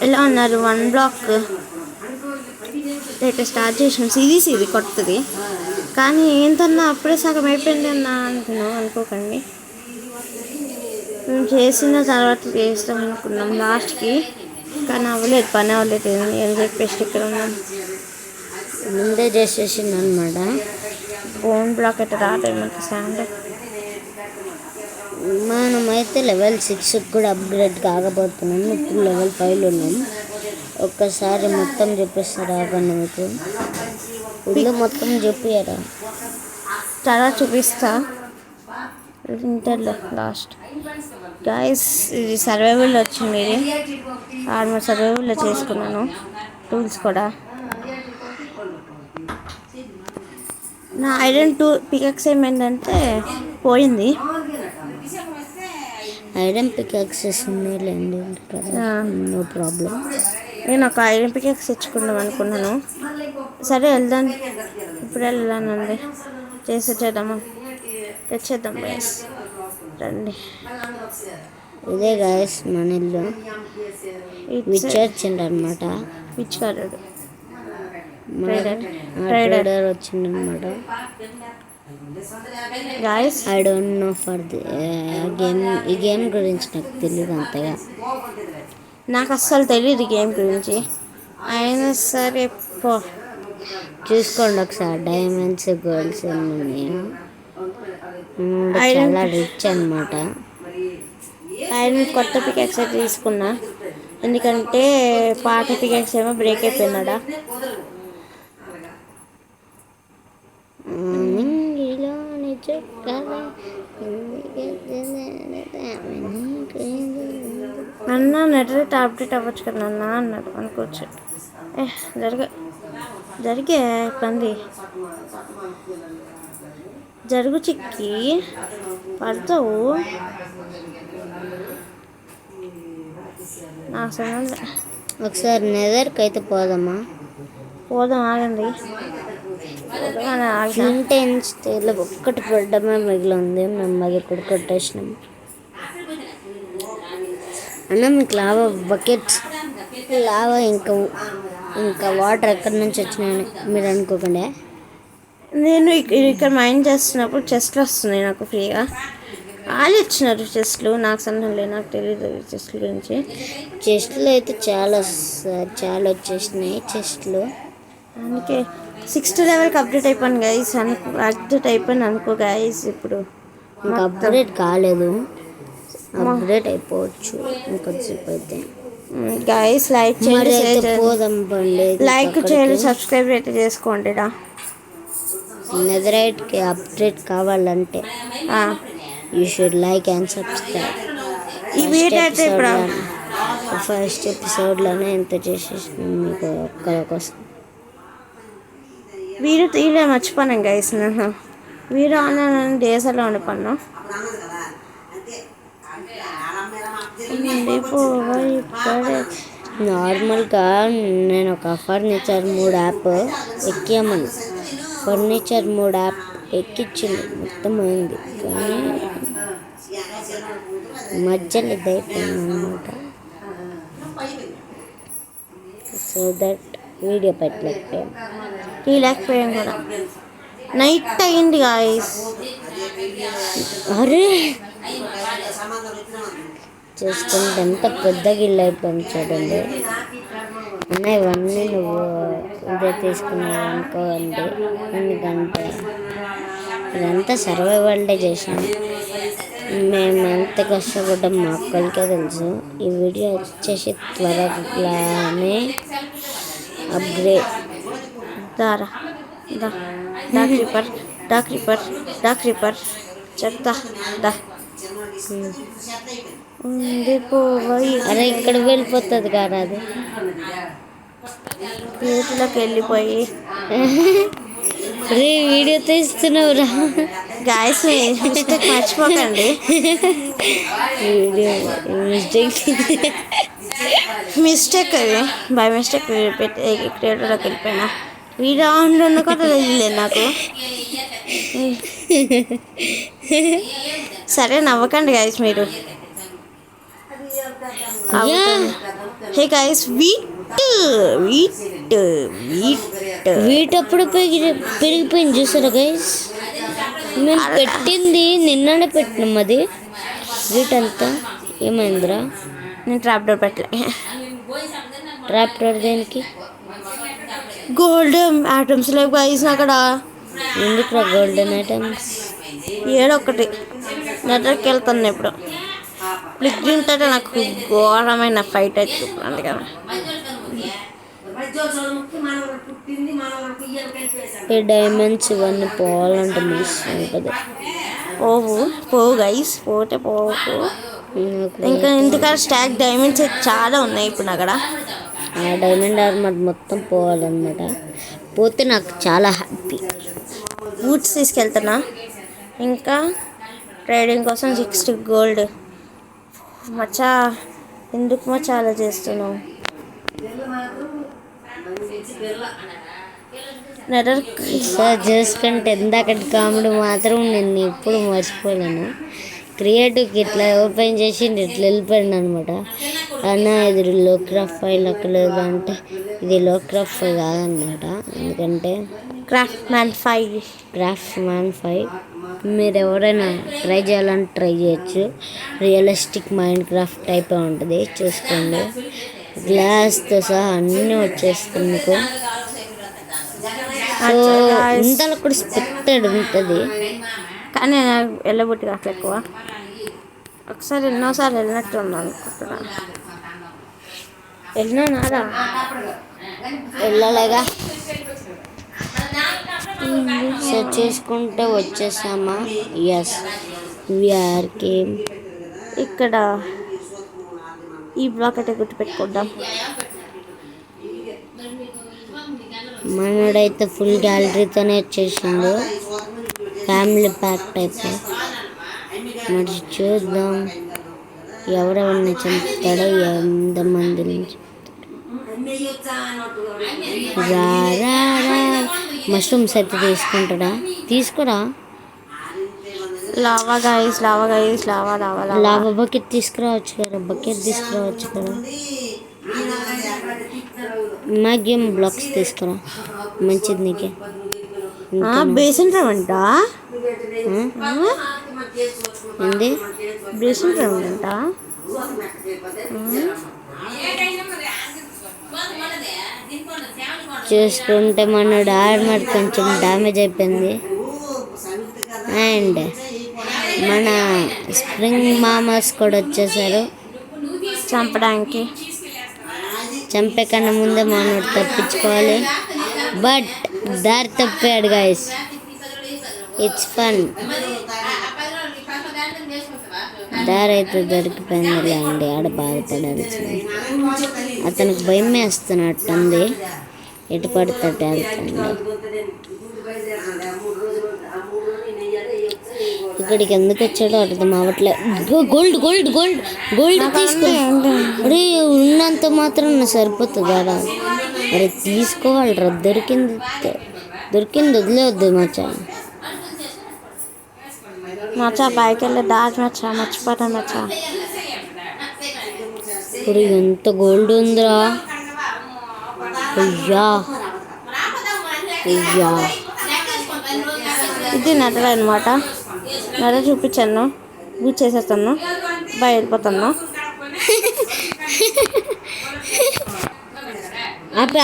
ఎలా ఉన్నారు? 1 black rate start చేసిన సిరీస్ ఇది కొత్తది, కానీ ఏంటన్నా అప్పుడే సగం అయిపోయింది అన్న అనుకున్నాం. అనుకోకండి, మేము చేసిన తర్వాత చేస్తాం అనుకున్నాం లాస్ట్కి, కానీ అవ్వలేదు, పని అవ్వలేదు అని చెప్పేసి ఇక్కడ ఉన్నాం. ముందే చేసేసింది అనమాట. బోన్ బ్లాక్ అయితే రాలేదు మనకి స్టాండ్. మనమైతే లెవెల్ 6 కూడా అప్గ్రేడ్ కాకపోతున్నాం. ఇప్పుడు లెవెల్ 5లో ఉన్నాం. ఒక్కసారి మొత్తం చెప్పేస్తారా కానీ మీకు ఇల్లు మొత్తం చెప్పారా? చాలా చూపిస్తా ఇంటర్లో లాస్ట్. గాయస్ ఇది సర్వైవల్లో వచ్చింది, ఇది ఆర్మర్ సర్వైవల్లో చేసుకున్నాను. టూల్స్ కూడా నా ఐరన్ 2 పికక్స్ ఏమైందంటే పోయింది. ఐరన్ పికాక్సెస్ ఉన్నాయిలేండి కదా, నో ప్రాబ్లం. నేను ఒక ఐరన్ పికాక్స్ తెచ్చుకుందాం అనుకున్నాను. సరే వెళ్దాం, ఇప్పుడు వెళ్ళానండి, చేసేద్దామా, తెచ్చేద్దాం గైస్ రండి. ఇదే గాయస్ మన ఇల్లు, విచ్చేర్చిండు అనమాట. విచ్చాడు ట్రేడర్ వచ్చిండనమాట. Guys I don't know for the game. ఈ గేమ్ గురించి నాకు తెలియదు అంతగా, నాకు అస్సలు తెలియదు గేమ్ గురించి. అయినా సరే చూసుకోండి ఒకసారి, డైమండ్స్ గోల్డ్స్ అన్నీ ఉన్నాయా. చాలా రిచ్ అనమాట. ఐరన్ కొత్త పికాక్స్ తీసుకున్నా, ఎందుకంటే పాత పికాక్స్ ఏమో బ్రేక్ అయిపోయినాడా. అన్న నెట్ అప్డేట్ అవ్వచ్చు కదా అన్న అన్నాడు. అనుకోవచ్చు, జరిగే పంది జరుగు చిక్కి పడతావు. నాకు సమయం. ఒకసారి నెదర్కి అయితే పోదామా? పోదాం, ఆగండి. ఇంటెన్స్ ఒక్కటి పడ్డమే మిగిలి ఉంది, మేము అది కూడా కొట్టేసినాం అన్న. మీకు లావా బకెట్స్, లావా ఇంకా వాటర్ ఎక్కడి నుంచి వచ్చినాయని మీరు అనుకోకండి. నేను ఇక్కడ మైండ్ చేస్తున్నప్పుడు చెస్ట్లు వస్తున్నాయి నాకు ఫ్రీగా. వాళ్ళు ఇచ్చినారు చెస్ట్లు, నాకు సంబంధం లేదు, నాకు తెలియదు చెస్ట్ల గురించి. చెస్ట్లు అయితే చాలా వచ్చేసినాయి చెస్ట్లు. అందుకే 6th లెవెల్కి అప్డేట్ అయిపోయాను గైస్, అప్డేట్ అయిపోయాను అనుకో గైస్. ఇప్పుడు ఇంకా అప్డేట్ కాలేదు, అప్డేట్ అయిపోవచ్చు ఇంకొద్దిసేపు అయితే. గైస్ లైక్ చేయండి, పోదాం బండి. లైక్ చేయండి, సబ్స్క్రైబ్ అయితే చేసుకోండి. నెదరైట్కి అప్డేట్ కావాలంటే you should like and subscribe. ఈ వీడియో అయితే ఫస్ట్ ఎపిసోడ్లోనే ఎంత చేసేసినాం మీకు ఒక్కరి కోసం. వీడియో తీయలే, మర్చిపోయాను గైస్. నేను వీడియో ఆన్లైన్ డేస్లో ఉండిపోయాను. నార్మల్గా నేను ఒక ఫర్నిచర్ 3 యాప్ ఎక్కామని, ఫర్నిచర్ 3 యాప్ ఎక్కించింది, మొత్తం అయింది, కానీ మధ్యలో ఇది అయిపోయింది అనమాట. సో దట్ వీడియో పెట్టలేకపోయాం కూడా. నైట్ అయింది గాయస్. అరే చూసుకుంటే ఎంత పెద్దగా ఇల్లు అయిపోయింది చూడండి అన్న. ఇవన్నీ నువ్వు ఇదే తీసుకున్నావు అనుకోండి, ఎందుకంటే ఇదంతా సర్వైవల్ డే చేసాం. మేము ఎంత కష్టపడ్డాం మా అక్కలకే తెలుసు. ఈ వీడియో వచ్చేసి త్వరగానే అప్గ్రేడ్. డాక్ రిపర్ చెప్తా దా. అరే ఇక్కడ వెళ్ళిపోతుంది కదా, అది వీటిలోకి వెళ్ళిపోయి వీడియో తీస్తున్నావురా గాయస్. మర్చిపోకండి, వీడియో మిస్టేక్ అది, బై మిస్టేక్ క్రియేటర్లోకి వెళ్ళిపోయినా. వీడియో ఆన్లో ఉన్న కూడా తెలియలేదు నాకు. సరే నవ్వకండి గాయస్ మీరు. హే గైస్ వీట్ వీటప్పుడు పెరిగిపోయింది చూసారా గైస్. మేము పెట్టింది నిన్ననే పెట్టినాం. అది వీటంతా ఏమైందిరా? నేను ట్రాప్ డోర్ పెట్టలే. ట్రాప్ డోర్ దేనికి? గోల్డెన్ ఐటమ్స్ లేవు గైస్ అక్కడ. ఎందుకురా గోల్డెన్ ఐటమ్స్? ఏడొకటి నెట్వర్క్ వెళ్తుంది ఇప్పుడు. ప్లిగ్రింట్ అంటే నాకు ఘోరమైన ఫైట్ అవుతుంది అందుకని. ఈ డైమండ్స్ ఇవన్నీ పోవాలంటే మిస్ ఉంటుంది. పోవు గైస్, పోతే పోవు. ఇంకా ఇంటికాడ స్టాక్ డైమండ్స్ చాలా ఉన్నాయి ఇప్పుడు అక్కడ. ఆ డైమండ్ ఆర్మర్ మొత్తం పోవాలన్నమాట. పోతే నాకు చాలా హ్యాపీ. బూట్స్ తీసుకెళ్తున్నా. ఇంకా ట్రేడింగ్ కోసం 60 గోల్డ్. మచ్చా ఎందుకు మచ్చా అలా చేస్తున్నావు? నెట్వర్క్ చూసుకుంటే ఎందాకటి కామెడీ మాత్రం నేను ఎప్పుడు మర్చిపోలేను. క్రియేటివ్కి ఇట్లా ఓపెన్ చేసి ఇట్లా వెళ్ళిపోయాను అనమాట. అన్న ఇది లోక్రాఫ్ట్ ఫైల్ అక్కడ లేదు అంటే ఇది లోక్రాఫ్ట్ ఫైల్ కాదనమాట. ఎందుకంటే క్రాఫ్ట్ మ్యాన్ 5 మీరు ఎవరైనా ట్రై చేయాలంటే ట్రై చేయొచ్చు. రియలిస్టిక్ మైండ్ క్రాఫ్ట్ టైప్ ఉంటుంది. చూసుకోండి, గ్లాస్తో సహా అన్నీ వచ్చేస్తుంది మీకు. సో ఇంతలో కూడా స్పెక్టెడ్ ఉంటుంది. కానీ నేను వెళ్ళబుట్టి కాదు ఎక్కువ. ఒకసారి ఎన్నోసార్లు వెళ్ళినట్టు ఉన్నాను అనుకుంటున్నాను. వెళ్ళినారా? వెళ్ళలేగా. సో చూసుకుంటే వచ్చేసామా? Yes we are came. ఇక్కడ ఈ బ్లాక్ అయితే గుర్తుపెట్టుకుందాం. మనడైతే ఫుల్ గ్యాలరీతోనే వచ్చేసిండు. Family pack type. మరి చూద్దాం ఎవరెవరిని చంపుతాడో, ఎంతమంది నుంచి. మష్రూమ్స్ అయితే తీసుకుంటాడా? తీసుకురా. లావా బకెట్ తీసుకురావచ్చు కదా. మ్యాగ్జియం బ్లాక్స్ తీసుకురా, మంచిది నీకే. బేసిన్ రౌండ్ ఏంది? బేసిన్ రౌండ్ అంట. చూసుకుంటే మన ఆర్మర్ కొంచెం డ్యామేజ్ అయిపోయింది. అండ్ మన స్ప్రింగ్ మామర్స్ కూడా వచ్చేసారు చంపడానికి. చంపే కన్నా ముందే మనోడు తప్పించుకోవాలి. బట్ దారి తప్పాడు గైస్. It's fun. దారి అయితే దొరికిపోయింది అండి. ఆడ బాధపడాల్సింది. అతనికి భయం వేస్తున్నట్టుంది. ఎటు పడితే వెళ్తాడు. ఇక్కడికి ఎందుకు వచ్చాడో అర్థం అవ్వట్లేదు. గోల్డ్ తీసుకో. అరే ఉన్నంత మాత్రం సరిపోతుంది కదా. అరే తీసుకోవాలిరా. దొరికింది వదిలేవద్దు మచ్చా. పైకి వెళ్ళి దాటి మర్చిపోతా మచ్చా. ఇప్పుడు ఎంత గోల్డ్ ఉందిరా. అయ్యా ఇది నెట్ల అనమాట. నెల చూపించాను, బూట్ చేసేస్తాను, వెళ్ళిపోతాను. అది